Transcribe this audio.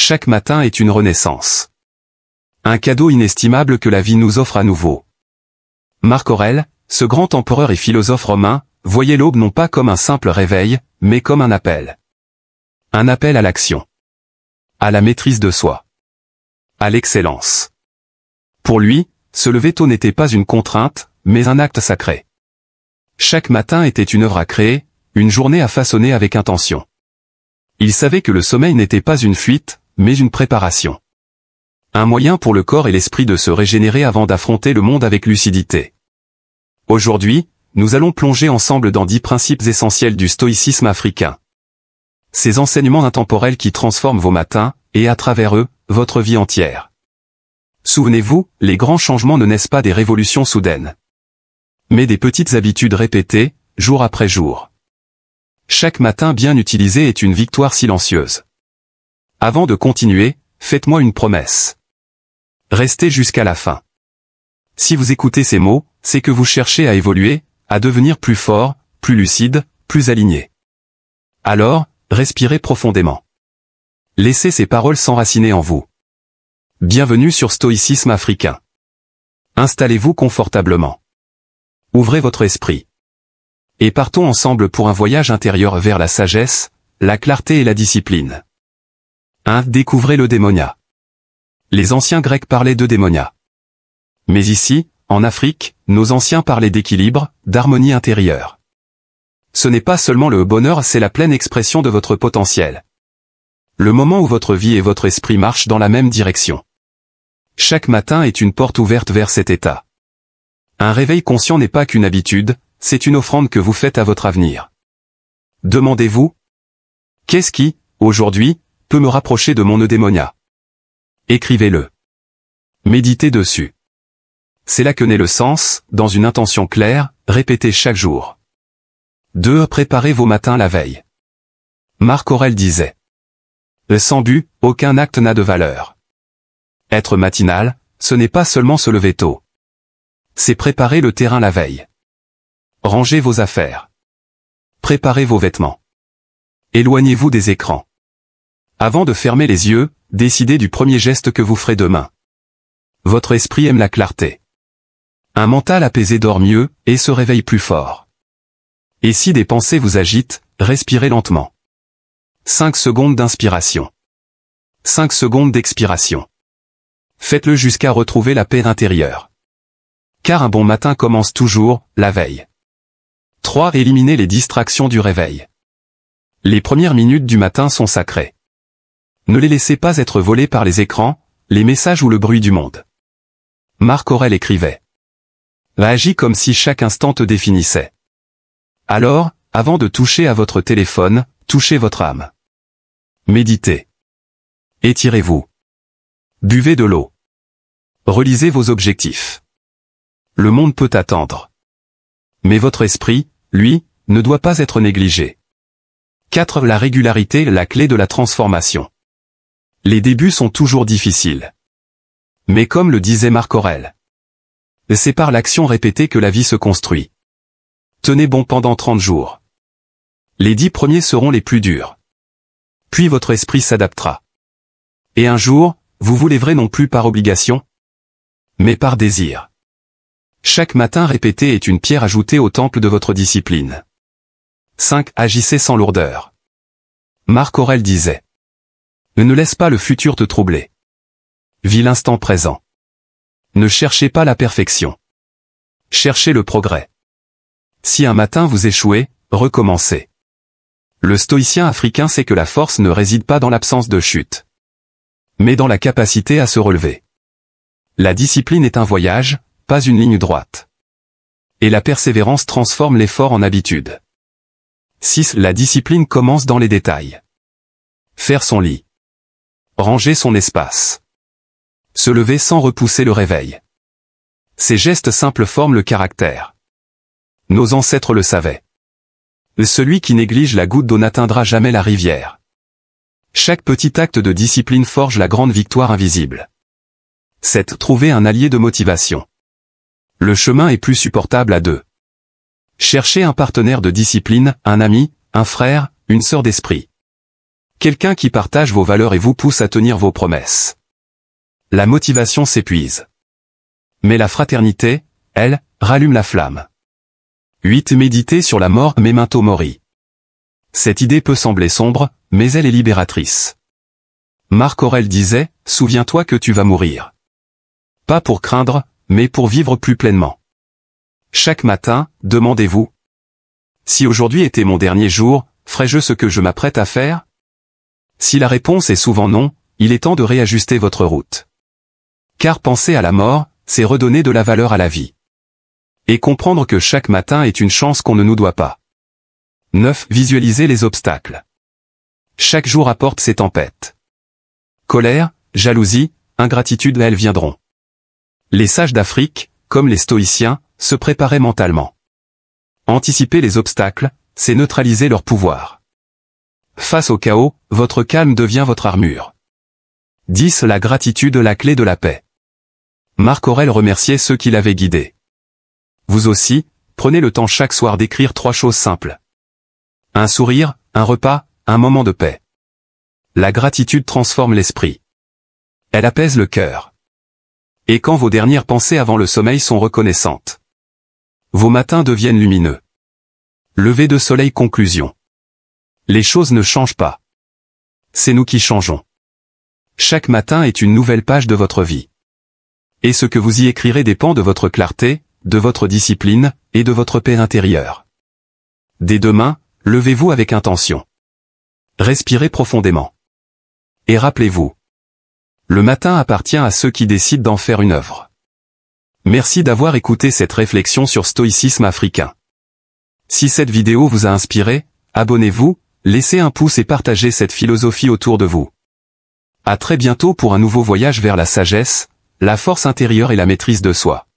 Chaque matin est une renaissance. Un cadeau inestimable que la vie nous offre à nouveau. Marc Aurèle, ce grand empereur et philosophe romain, voyait l'aube non pas comme un simple réveil, mais comme un appel. Un appel à l'action. À la maîtrise de soi. À l'excellence. Pour lui, se lever tôt n'était pas une contrainte, mais un acte sacré. Chaque matin était une œuvre à créer, une journée à façonner avec intention. Il savait que le sommeil n'était pas une fuite, mais une préparation. Un moyen pour le corps et l'esprit de se régénérer avant d'affronter le monde avec lucidité. Aujourd'hui, nous allons plonger ensemble dans 10 principes essentiels du stoïcisme africain. Ces enseignements intemporels qui transforment vos matins, et à travers eux, votre vie entière. Souvenez-vous, les grands changements ne naissent pas des révolutions soudaines, mais des petites habitudes répétées, jour après jour. Chaque matin bien utilisé est une victoire silencieuse. Avant de continuer, faites-moi une promesse. Restez jusqu'à la fin. Si vous écoutez ces mots, c'est que vous cherchez à évoluer, à devenir plus fort, plus lucide, plus aligné. Alors, respirez profondément. Laissez ces paroles s'enraciner en vous. Bienvenue sur Stoïcisme africain. Installez-vous confortablement. Ouvrez votre esprit. Et partons ensemble pour un voyage intérieur vers la sagesse, la clarté et la discipline. 1. Découvrez le démonia. Les anciens Grecs parlaient de démonia. Mais ici, en Afrique, nos anciens parlaient d'équilibre, d'harmonie intérieure. Ce n'est pas seulement le bonheur, c'est la pleine expression de votre potentiel. Le moment où votre vie et votre esprit marchent dans la même direction. Chaque matin est une porte ouverte vers cet état. Un réveil conscient n'est pas qu'une habitude, c'est une offrande que vous faites à votre avenir. Demandez-vous, qu'est-ce qui, aujourd'hui, peut me rapprocher de mon eudémonia? Écrivez-le. Méditez dessus. C'est là que naît le sens, dans une intention claire, répétée chaque jour. 2. Préparez vos matins la veille. Marc Aurèle disait: sans but, aucun acte n'a de valeur. Être matinal, ce n'est pas seulement se lever tôt. C'est préparer le terrain la veille. Rangez vos affaires. Préparez vos vêtements. Éloignez-vous des écrans. Avant de fermer les yeux, décidez du premier geste que vous ferez demain. Votre esprit aime la clarté. Un mental apaisé dort mieux, et se réveille plus fort. Et si des pensées vous agitent, respirez lentement. 5 secondes d'inspiration. 5 secondes d'expiration. Faites-le jusqu'à retrouver la paix intérieure. Car un bon matin commence toujours, la veille. 3. Éliminez les distractions du réveil. Les premières minutes du matin sont sacrées. Ne les laissez pas être volées par les écrans, les messages ou le bruit du monde. Marc Aurèle écrivait: agis comme si chaque instant te définissait. Alors, avant de toucher à votre téléphone, touchez votre âme. Méditez. Étirez-vous. Buvez de l'eau. Relisez vos objectifs. Le monde peut attendre. Mais votre esprit, lui, ne doit pas être négligé. 4. La régularité, la clé de la transformation. Les débuts sont toujours difficiles. Mais comme le disait Marc Aurèle, c'est par l'action répétée que la vie se construit. Tenez bon pendant 30 jours. Les 10 premiers seront les plus durs. Puis votre esprit s'adaptera. Et un jour, vous vous lèverez non plus par obligation, mais par désir. Chaque matin répété est une pierre ajoutée au temple de votre discipline. 5. Agissez sans lourdeur. Marc Aurèle disait: ne laisse pas le futur te troubler. Vis l'instant présent. Ne cherchez pas la perfection. Cherchez le progrès. Si un matin vous échouez, recommencez. Le stoïcien africain sait que la force ne réside pas dans l'absence de chute, mais dans la capacité à se relever. La discipline est un voyage, pas une ligne droite. Et la persévérance transforme l'effort en habitude. 6. La discipline commence dans les détails. Faire son lit. Ranger son espace. Se lever sans repousser le réveil. Ces gestes simples forment le caractère. Nos ancêtres le savaient. Celui qui néglige la goutte d'eau n'atteindra jamais la rivière. Chaque petit acte de discipline forge la grande victoire invisible. 7. Trouver un allié de motivation. Le chemin est plus supportable à deux. Cherchez un partenaire de discipline, un ami, un frère, une sœur d'esprit. Quelqu'un qui partage vos valeurs et vous pousse à tenir vos promesses. La motivation s'épuise. Mais la fraternité, elle, rallume la flamme. 8. Méditer sur la mort, memento mori. Cette idée peut sembler sombre, mais elle est libératrice. Marc Aurèle disait, « Souviens-toi que tu vas mourir. » Pas pour craindre, mais pour vivre plus pleinement. Chaque matin, demandez-vous. Si aujourd'hui était mon dernier jour, ferais-je ce que je m'apprête à faire? Si la réponse est souvent non, il est temps de réajuster votre route. Car penser à la mort, c'est redonner de la valeur à la vie. Et comprendre que chaque matin est une chance qu'on ne nous doit pas. 9. Visualiser les obstacles. Chaque jour apporte ses tempêtes. Colère, jalousie, ingratitude, elles viendront. Les sages d'Afrique, comme les stoïciens, se préparaient mentalement. Anticiper les obstacles, c'est neutraliser leur pouvoir. Face au chaos, votre calme devient votre armure. 10. La gratitude, la clé de la paix. Marc Aurèle remerciait ceux qui l'avaient guidé. Vous aussi, prenez le temps chaque soir d'écrire 3 choses simples. Un sourire, un repas, un moment de paix. La gratitude transforme l'esprit. Elle apaise le cœur. Et quand vos dernières pensées avant le sommeil sont reconnaissantes, vos matins deviennent lumineux. Lever de soleil. Conclusion. Les choses ne changent pas. C'est nous qui changeons. Chaque matin est une nouvelle page de votre vie. Et ce que vous y écrirez dépend de votre clarté, de votre discipline, et de votre paix intérieure. Dès demain, levez-vous avec intention. Respirez profondément. Et rappelez-vous. Le matin appartient à ceux qui décident d'en faire une œuvre. Merci d'avoir écouté cette réflexion sur stoïcisme africain. Si cette vidéo vous a inspiré, abonnez-vous, laissez un pouce et partagez cette philosophie autour de vous. À très bientôt pour un nouveau voyage vers la sagesse, la force intérieure et la maîtrise de soi.